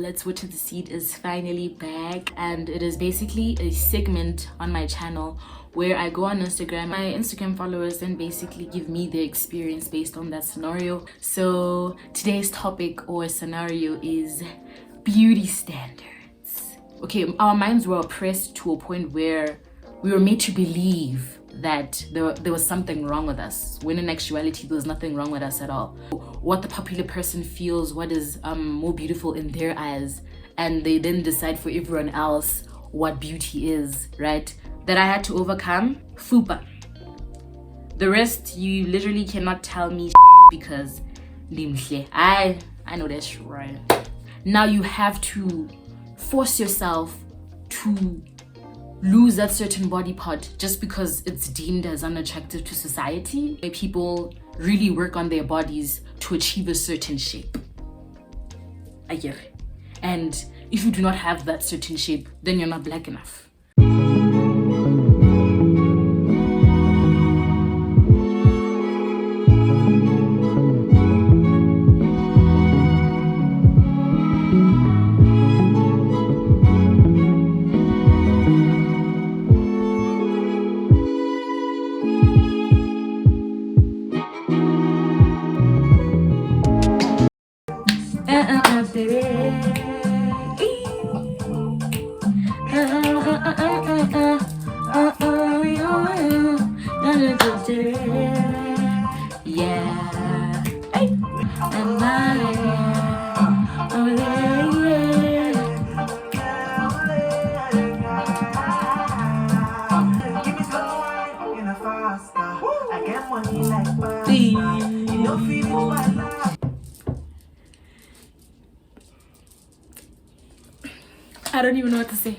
Let's Water the Seed is finally back, and it is basically a segment on my channel where I go on Instagram. My Instagram followers then basically give me their experience based on that scenario. So today's topic or scenario is beauty standards. Okay, our minds were oppressed to a point where we were made to believe that there was something wrong with us, when in actuality there was nothing wrong with us at all. What the popular person feels, what is more beautiful in their eyes, and they then decide for everyone else what beauty is, right? That I had to overcome. Fupa. The rest you literally cannot tell me because I know that's right. Now you have to force yourself to lose that certain body part just because it's deemed as unattractive to society. People really work on their bodies to achieve a certain shape. I get it. And if you do not have that certain shape, then you're not black enough. I don't even know what to say.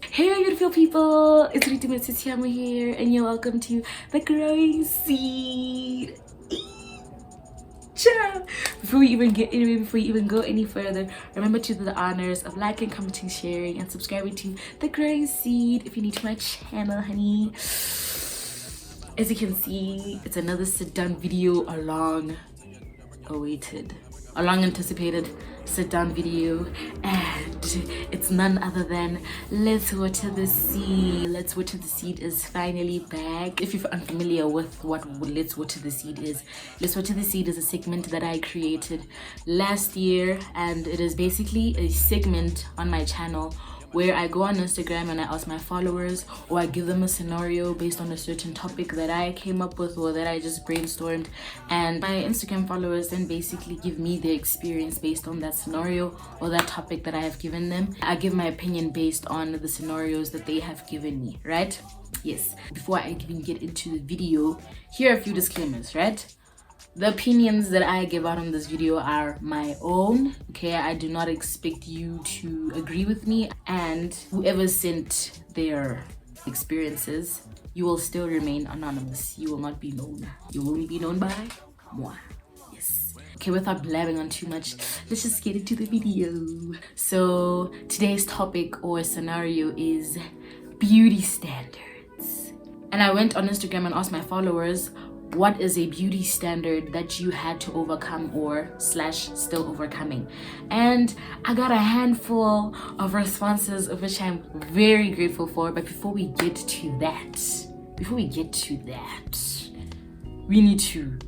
Hey my beautiful people, it's Rita Metsitiamo here, and you're welcome to The Growing Seed. Ciao. Before we even go any further, remember to do the honors of liking, commenting, sharing, and subscribing to The Growing Seed if you're new to my channel, honey. As you can see, it's another sit-down video, a long anticipated sit-down video, and it's none other than Let's Water the Seed. Let's Water the Seed is finally back. If you're unfamiliar with what Let's Water the Seed is, Let's Water the Seed is a segment that I created last year, and it is basically a segment on my channel where I go on Instagram and I ask my followers, or I give them a scenario based on a certain topic that I came up with or that I just brainstormed, and my Instagram followers then basically give me their experience based on that scenario or that topic that I have given them. I give my opinion based on the scenarios that they have given me, right? Yes. Before I even get into the video, here are a few disclaimers, right? The opinions that I give out on this video are my own, okay? I do not expect you to agree with me, and whoever sent their experiences, you will still remain anonymous. You will not be known. You will only be known by moi. Yes. Okay, without blabbing on too much, let's just get into the video. So today's topic or scenario is beauty standards. And I went on Instagram and asked my followers, what is a beauty standard that you had to overcome or / still overcoming? And I got a handful of responses, of which I'm very grateful for. But before we get to that, we need to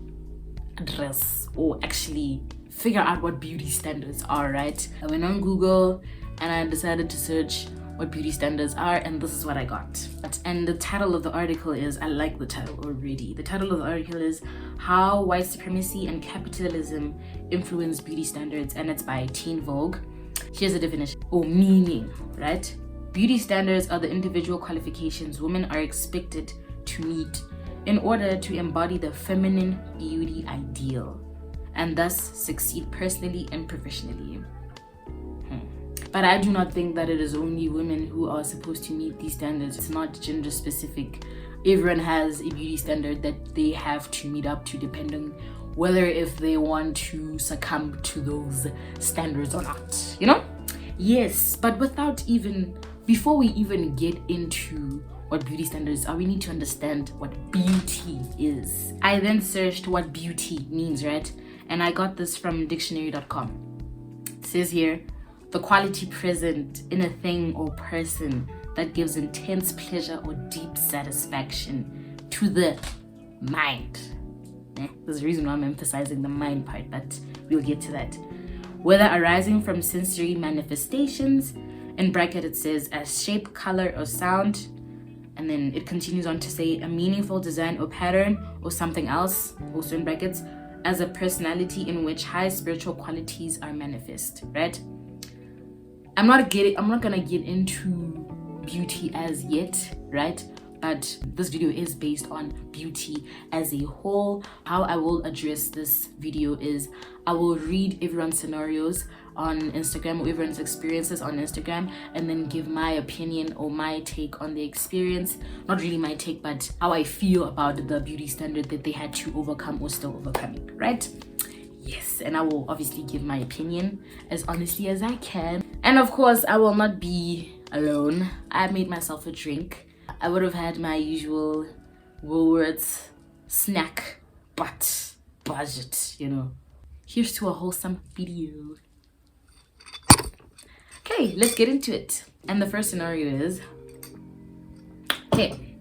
address or actually figure out what beauty standards are, right? I went on Google and I decided to search what beauty standards are, and this is what I got. And the title of the article is, I like the title already. The title of the article is How White Supremacy and Capitalism Influence Beauty Standards, and it's by Teen Vogue. Here's the definition or meaning, right? Beauty standards are the individual qualifications women are expected to meet in order to embody the feminine beauty ideal and thus succeed personally and professionally. But I do not think that it is only women who are supposed to meet these standards. It's not gender specific. Everyone has a beauty standard that they have to meet up to, depending whether if they want to succumb to those standards or not, you know? Yes, but before we even get into what beauty standards are, we need to understand what beauty is. I then searched what beauty means, right? And I got this from dictionary.com. It says here, the quality present in a thing or person that gives intense pleasure or deep satisfaction to the mind. There's a reason why I'm emphasizing the mind part, but we'll get to that. Whether arising from sensory manifestations, in bracket it says as shape, color, or sound, and then it continues on to say a meaningful design or pattern or something else, also in brackets, as a personality in which high spiritual qualities are manifest, right? I'm not gonna get into beauty as yet, right? But this video is based on beauty as a whole. How I will address this video is I will read everyone's scenarios on Instagram or everyone's experiences on Instagram and then give my opinion or my take on the experience. Not really my take, but how I feel about the beauty standard that they had to overcome or still overcoming, right? Yes, and I will obviously give my opinion as honestly as I can. And of course, I will not be alone. I made myself a drink. I would have had my usual Woolworths snack, but budget, you know. Here's to a wholesome video. Okay, let's get into it. And the first scenario is, okay,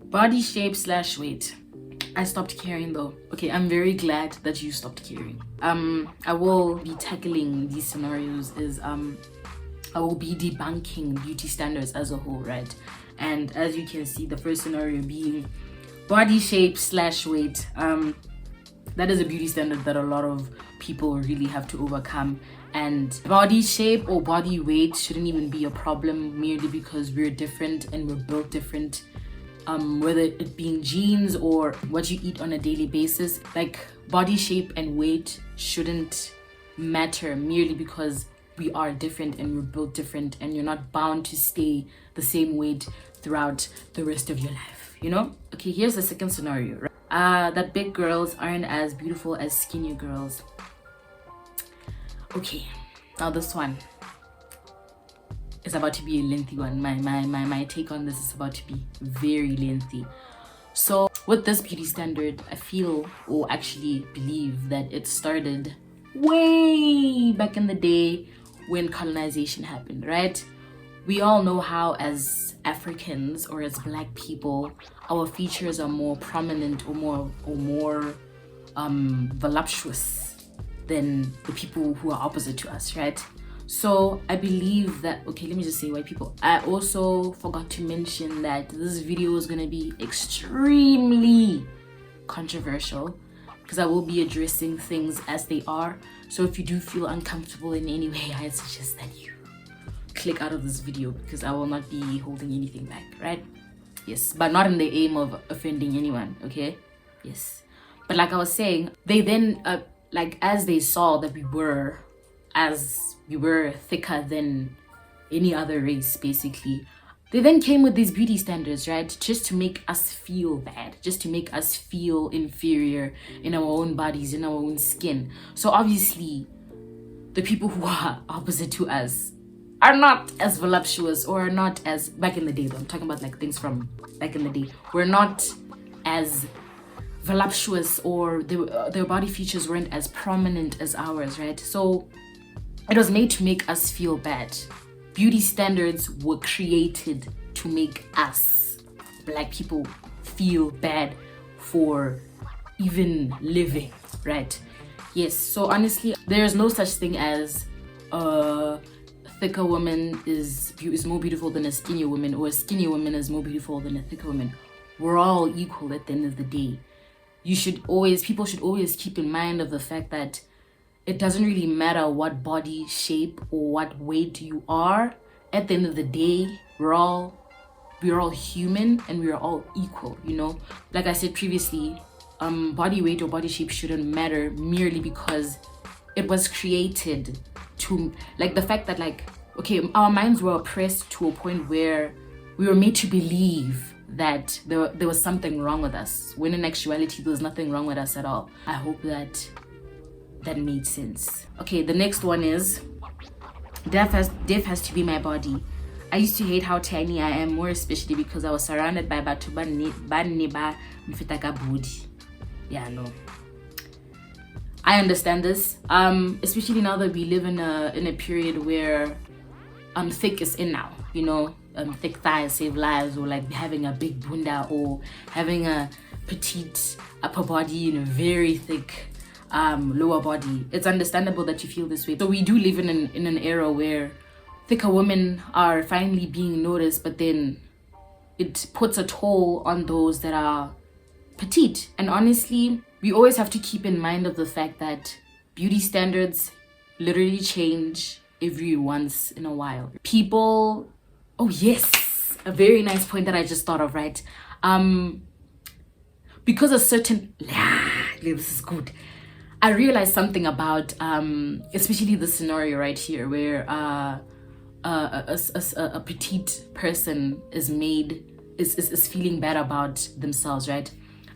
body shape / weight. I stopped caring though. Okay, I'm very glad that you stopped caring. I will be tackling these scenarios is I will be debunking beauty standards as a whole, right? And as you can see, the first scenario being body shape / weight. That is a beauty standard that a lot of people really have to overcome. And body shape or body weight shouldn't even be a problem merely because we're different and we're built different. Whether it being genes or what you eat on a daily basis, like body shape and weight shouldn't matter merely because we are different and we're built different, and you're not bound to stay the same weight throughout the rest of your life, you know? Okay, here's the second scenario, right? That big girls aren't as beautiful as skinny girls. Okay, now this one is about to be a lengthy one. My take on this is about to be very lengthy. So with this beauty standard, I feel or actually believe that it started way back in the day when colonization happened, right? We all know how as Africans or as Black people, our features are more prominent or more voluptuous than the people who are opposite to us, right? So I believe that, okay, let me just say white people. I also forgot to mention that this video is gonna be extremely controversial because I will be addressing things as they are. So if you do feel uncomfortable in any way, I suggest that you click out of this video because I will not be holding anything back, right? Yes, but not in the aim of offending anyone, okay? Yes. But like I was saying, they then, like as they saw that we were thicker than any other race, basically, they then came with these beauty standards, right? Just to make us feel bad, just to make us feel inferior in our own bodies, in our own skin. So obviously, the people who are opposite to us are not as voluptuous or are not as, back in the day though, I'm talking about like things from back in the day, we're not as voluptuous or their body features weren't as prominent as ours, right? So it was made to make us feel bad. Beauty standards were created to make us, Black people, feel bad for even living, right? Yes, so honestly, there's no such thing as a thicker woman is more beautiful than a skinnier woman, or a skinnier woman is more beautiful than a thicker woman. We're all equal at the end of the day. People should always keep in mind of the fact that it doesn't really matter what body shape or what weight you are. At the end of the day, we're all human and we're all equal, you know? Like I said previously, body weight or body shape shouldn't matter merely because it was created to, like the fact that like, okay, our minds were oppressed to a point where we were made to believe that there was something wrong with us, when in actuality there was nothing wrong with us at all. I hope that made sense. Okay, the next one is death has to be my body. I used to hate how tiny I am, more especially because I was surrounded by batho ba nne ba mfeta ka body. Yeah, no. I understand this, especially now that we live in a period where thick is in now, you know. Thick thighs save lives, or like having a big bunda, or having a petite upper body and a very thick lower body. It's understandable that you feel this way. So we do live in an era where thicker women are finally being noticed, but then it puts a toll on those that are petite. And honestly, we always have to keep in mind of the fact that beauty standards literally change every once in a while. People, oh yes, a very nice point that I just thought of, right? Because a certain, this is good. I realized something about, especially the scenario right here, where a petite person is feeling bad about themselves, right?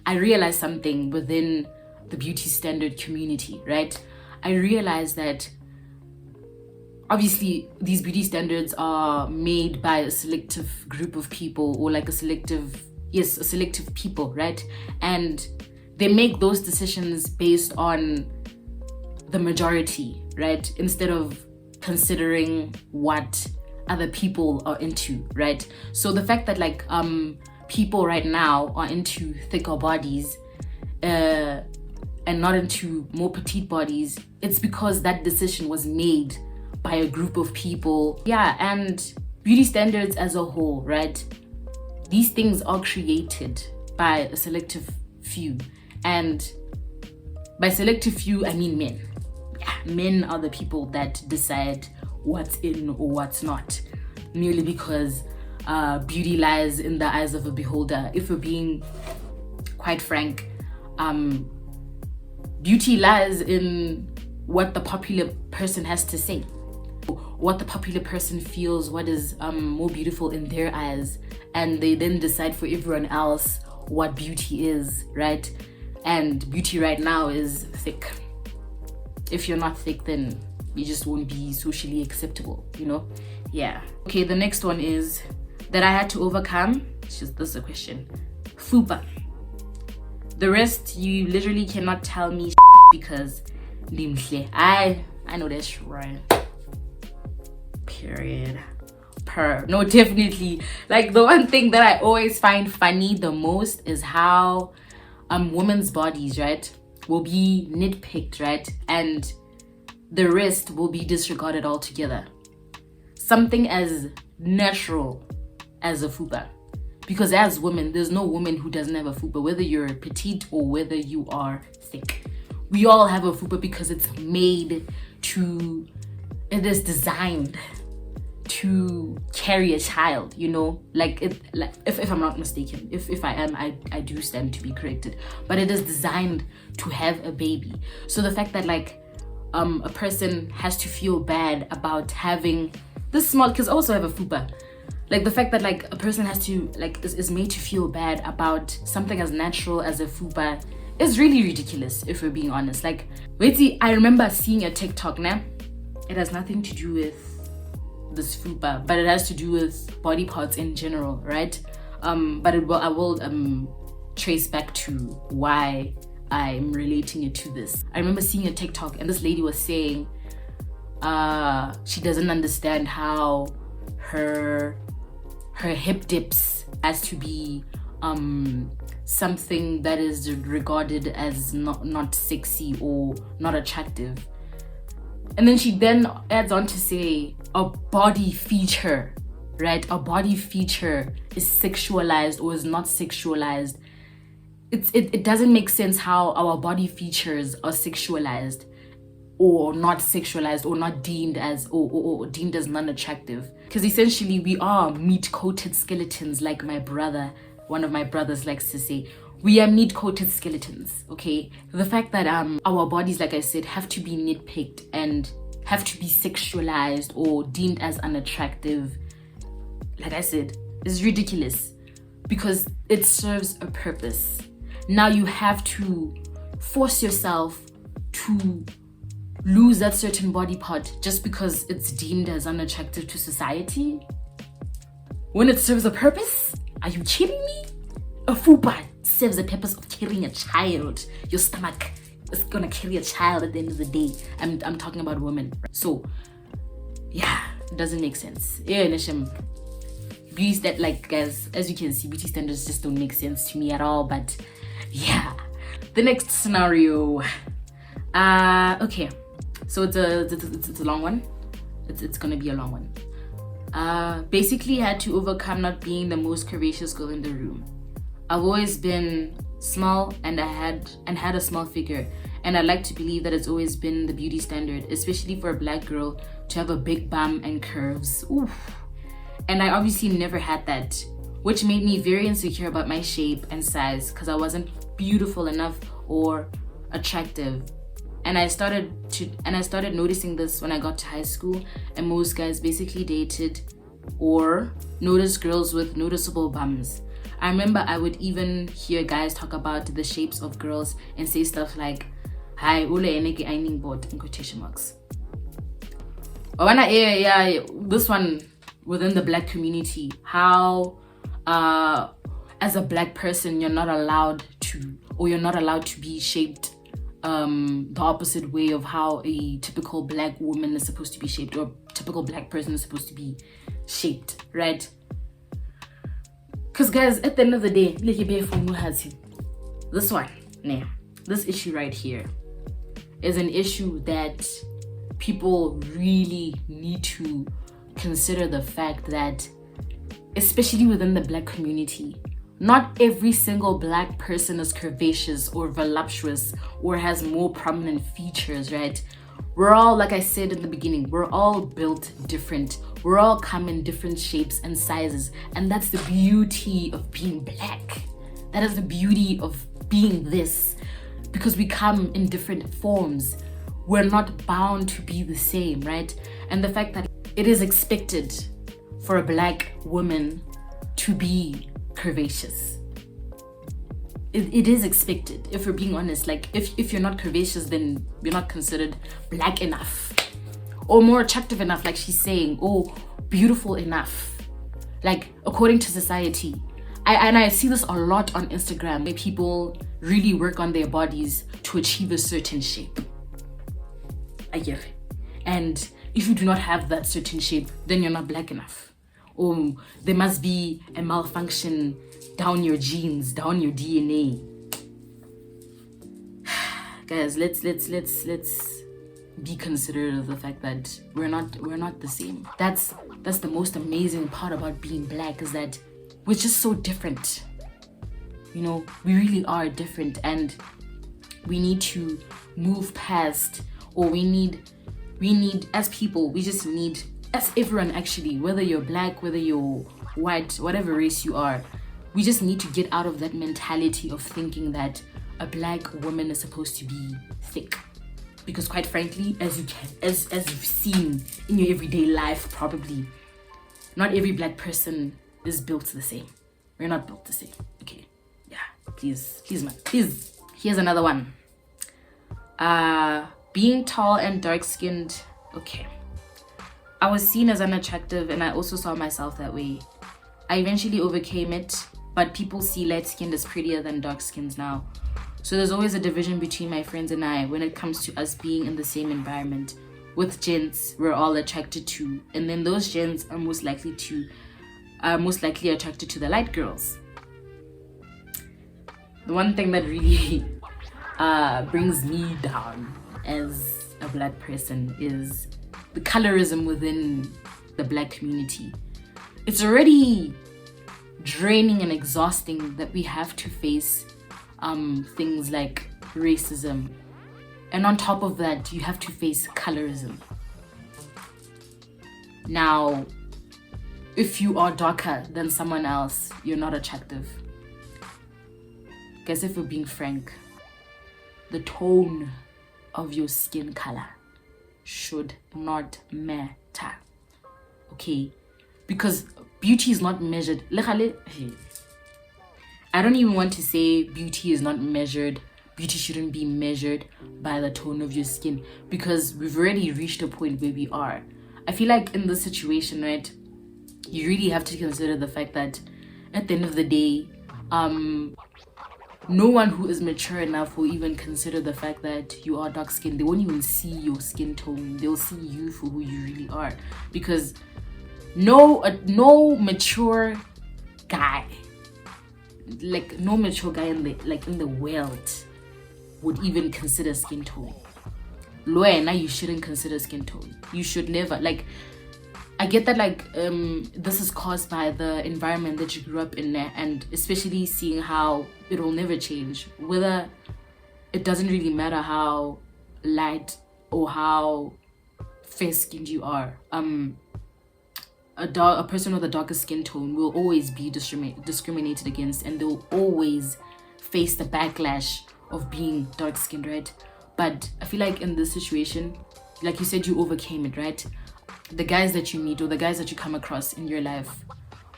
I realized something within the beauty standard community, right? I realized that obviously these beauty standards are made by a selective group of people, or like a selective people, right? And they make those decisions based on the majority, right? Instead of considering what other people are into, right? So the fact that like people right now are into thicker bodies and not into more petite bodies, it's because that decision was made by a group of people. Yeah, and beauty standards as a whole, right? These things are created by a selective few. And by selective few, I mean men. Yeah, men are the people that decide what's in or what's not, merely because beauty lies in the eyes of a beholder. If we're being quite frank, beauty lies in what the popular person has to say, what the popular person feels, what is more beautiful in their eyes, and they then decide for everyone else what beauty is, right? And beauty right now is thick. If you're not thick, then you just won't be socially acceptable, you know? Yeah. Okay, the next one is that I had to overcome. This is a question. Fupa. The rest, you literally cannot tell me because I know that's right. Period. No, definitely. Like, the one thing that I always find funny the most is how women's bodies, right, will be nitpicked, right, and the rest will be disregarded altogether. Something as natural as a fupa, because as women, there's no woman who doesn't have a fupa, whether you're petite or whether you are thick. We all have a fupa because it is designed to carry a child, you know, like if I'm not mistaken, if I am, I do stand to be corrected, but it is designed to have a baby. So the fact that like a person has to feel bad about having this small, because I also have a fupa, like the fact that like a person has to like is made to feel bad about something as natural as a fupa is really ridiculous, if we're being honest. Like, wait, I remember seeing a TikTok now. It has nothing to do with this fupa, but it has to do with body parts in general, right? But I will trace back to why I'm relating it to this. I remember seeing a TikTok and this lady was saying she doesn't understand how her hip dips has to be something that is regarded as not sexy or not attractive. And then she then adds on to say a body feature, right? A body feature is sexualized or is not sexualized. It doesn't make sense how our body features are sexualized or not sexualized or not deemed as or deemed as non-attractive. Because essentially we are meat-coated skeletons, like one of my brothers likes to say. We are meat-coated skeletons, okay? The fact that our bodies, like I said, have to be nitpicked and have to be sexualized or deemed as unattractive, like I said, is ridiculous because it serves a purpose. Now you have to force yourself to lose that certain body part just because it's deemed as unattractive to society? When it serves a purpose? Are you kidding me? A fupa serves the purpose of carrying a child. Your stomach is gonna carry a child at the end of the day. I'm talking about women. So yeah, it doesn't make sense. Yeah, Nisham. Beauty that, like, guys, as you can see, beauty standards just don't make sense to me at all. But yeah, the next scenario. Okay, so it's a long one. It's gonna be a long one. Basically had to overcome not being the most curvaceous girl in the room. I've always been small and I had a small figure, and I like to believe that it's always been the beauty standard, especially for a black girl, to have a big bum and curves. Oof. And I obviously never had that, which made me very insecure about my shape and size because I wasn't beautiful enough or attractive. And I started noticing this when I got to high school, and most guys basically dated or noticed girls with noticeable bums. I remember I would even hear guys talk about the shapes of girls and say stuff like, "Hi, ule eneke eining board," in quotation marks. Yeah, this one within the black community, how as a black person you're not allowed to be shaped the opposite way of how a typical black woman is supposed to be shaped, or a typical black person is supposed to be shaped, right? Because guys, at the end of the day, this issue right here is an issue that people really need to consider, the fact that, especially within the black community, not every single black person is curvaceous or voluptuous or has more prominent features, right? We're all, like I said in the beginning, we're all built different. We're all come in different shapes and sizes, and that's the beauty of being black. That is the beauty of being this, because we come in different forms. We're not bound to be the same, right? And the fact that it is expected for a black woman to be curvaceous. It is expected, if we're being honest. Like, if you're not curvaceous, then you're not considered black enough or more attractive enough, like she's saying, or beautiful enough, like according to society. I see this a lot on Instagram, where people really work on their bodies to achieve a certain shape. I get it. And if you do not have that certain shape, then you're not black enough. Or there must be a malfunction down your genes, down your DNA. Guys, let's be considerate of the fact that we're not the same. That's the most amazing part about being black, is that we're just so different. You know, we really are different, and we need to move past, or we need as people, we just need, as everyone actually, whether you're black, whether you're white, whatever race you are, we just need to get out of that mentality of thinking that a black woman is supposed to be thick. Because quite frankly, as you've seen in your everyday life, probably, not every black person is built the same. We're not built the same. Okay. Yeah. Please, man. Please. Here's another one. Being tall and dark-skinned. Okay. I was seen as unattractive, and I also saw myself that way. I eventually overcame it, but people see light-skinned as prettier than dark-skinned now. So there's always a division between my friends and I when it comes to us being in the same environment. With gents, we're all attracted to, and then those gents are most likely attracted to the light girls. The one thing that really brings me down as a black person is the colorism within the black community. It's already draining and exhausting that we have to face things like racism, and on top of that you have to face colorism. Now, if you are darker than someone else, you're not attractive. Guess, if we're being frank, the tone of your skin color should not matter, okay? Because beauty is not measured. I don't even want to say beauty is not measured. Beauty shouldn't be measured by the tone of your skin, because we've already reached a point where we are. I feel like in this situation, right, you really have to consider the fact that at the end of the day, no one who is mature enough will even consider the fact that you are dark skinned. They won't even see your skin tone. They'll see you for who you really are, because no mature guy, like no mature guy in the world would even consider skin tone. Now you shouldn't consider skin tone. You should never, like, I get that, like, this is caused by the environment that you grew up in, and especially seeing how it will never change, whether it doesn't really matter how light or how fair-skinned you are. A person with a darker skin tone will always be discriminated against, and they'll always face the backlash of being dark-skinned, right? But I feel like in this situation, like you said, you overcame it, right? The guys that you meet or the guys that you come across in your life,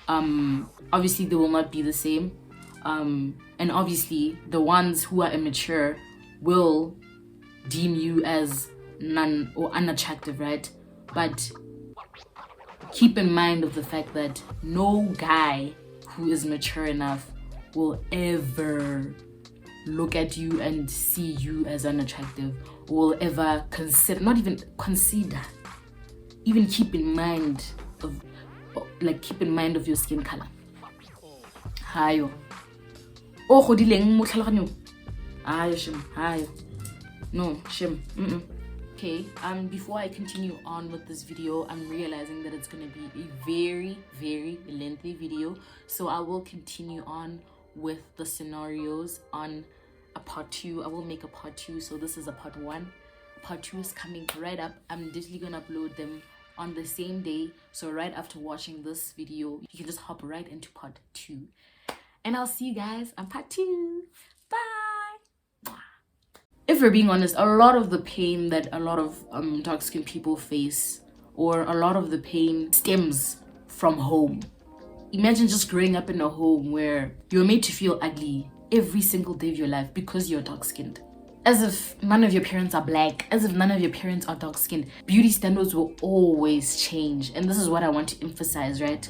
obviously they will not be the same, and obviously the ones who are immature will deem you as none or unattractive, right? But keep in mind of the fact that no guy who is mature enough will ever look at you and see you as unattractive, or will ever consider, not even consider, even keep in mind of your skin color. Hayo. Oh, godileng mo tlhaloganyong. Hayo shem, hayo. No, shem. Okay, before I continue on with this video, I'm realizing that it's going to be a very, very lengthy video. So I will continue on with the scenarios on a part 2. I will make a part 2. So this is a part 1. Part 2 is coming right up. I'm literally going to upload them on the same day. So right after watching this video, you can just hop right into part 2. And I'll see you guys on part 2. Bye! If we're being honest, a lot of the pain that a lot of dark-skinned people face, or a lot of the pain, stems from home. Imagine just growing up in a home where you're made to feel ugly every single day of your life because you're dark-skinned. As if none of your parents are black, as if none of your parents are dark-skinned. Beauty standards will always change. And this is what I want to emphasize, right?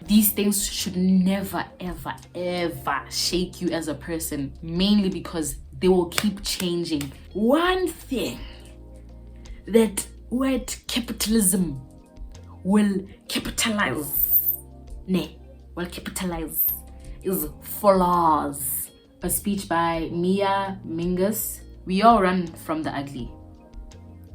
These things should never, ever, ever shake you as a person, mainly because they will keep changing. One thing that word capitalism will capitalize, is flaws. A speech by Mia Mingus. We all run from the ugly,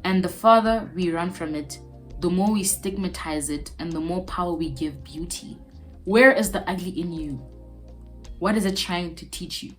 and the farther we run from it, the more we stigmatize it and the more power we give beauty. Where is the ugly in you? What is it trying to teach you?